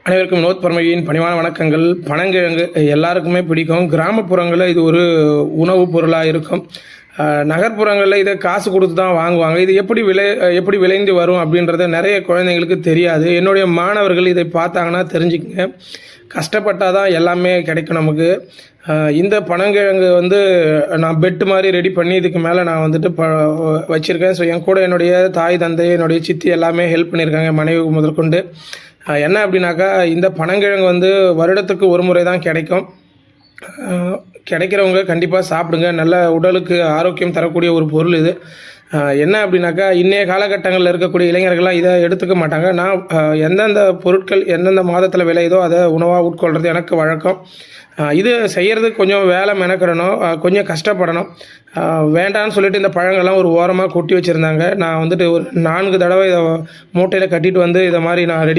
அனைவருக்கும் வினோத் பர்மகியின் பணிவான வணக்கங்கள். பனங்கிழங்கு எல்லாருக்குமே பிடிக்கும். கிராமப்புறங்களில் இது ஒரு உணவுப் பொருளாக இருக்கும். நகர்ப்புறங்களில் இதை காசு கொடுத்து தான் வாங்குவாங்க. இது எப்படி விளைந்து வரும் அப்படின்றத நிறைய குழந்தைங்களுக்கு தெரியாது. என்னுடைய மாணவர்கள் இதை பார்த்தாங்கன்னா தெரிஞ்சுக்கங்க. கஷ்டப்பட்டால் தான் எல்லாமே கிடைக்கும் நமக்கு. இந்த பனங்கிழங்கு நான் பெட்டு மாதிரி ரெடி பண்ணி இதுக்கு மேலே நான் வச்சுருக்கேன். ஸோ என் கூட என்னுடைய தாய் தந்தை என்னுடைய சித்தி எல்லாமே ஹெல்ப் பண்ணியிருக்காங்க, மனைவி முதற்கொண்டு. என்ன அப்படின்னாக்கா, இந்த பனங்கிழங்கு வருடத்துக்கு ஒரு முறை தான் கிடைக்கும். கிடைக்கிறவங்க கண்டிப்பாக சாப்பிடுங்க. நல்ல உடலுக்கு ஆரோக்கியம் தரக்கூடிய ஒரு பொருள் இது. என்ன அப்படின்னாக்கா, இன்றைய காலகட்டங்களில் இருக்கக்கூடிய இளைஞர்கள்லாம் இதை எடுத்துக்க மாட்டாங்க. நான் எந்தெந்த பொருட்கள் எந்தெந்த மாதத்தில் விளையுதோ அதை உணவாக உட்கொள்கிறது எனக்கு வழக்கம். இது செய்கிறதுக்கு கொஞ்சம் வேலை மெனக்கிடணும், கொஞ்சம் கஷ்டப்படணும். வேண்டான்னு சொல்லிட்டு இந்த பழங்கள்லாம் ஒரு ஓரமாக கொட்டி வச்சுருந்தாங்க. நான் ஒரு 4 தடவை இதை மூட்டையில் கட்டிட்டு இதை மாதிரி நான் ரெடி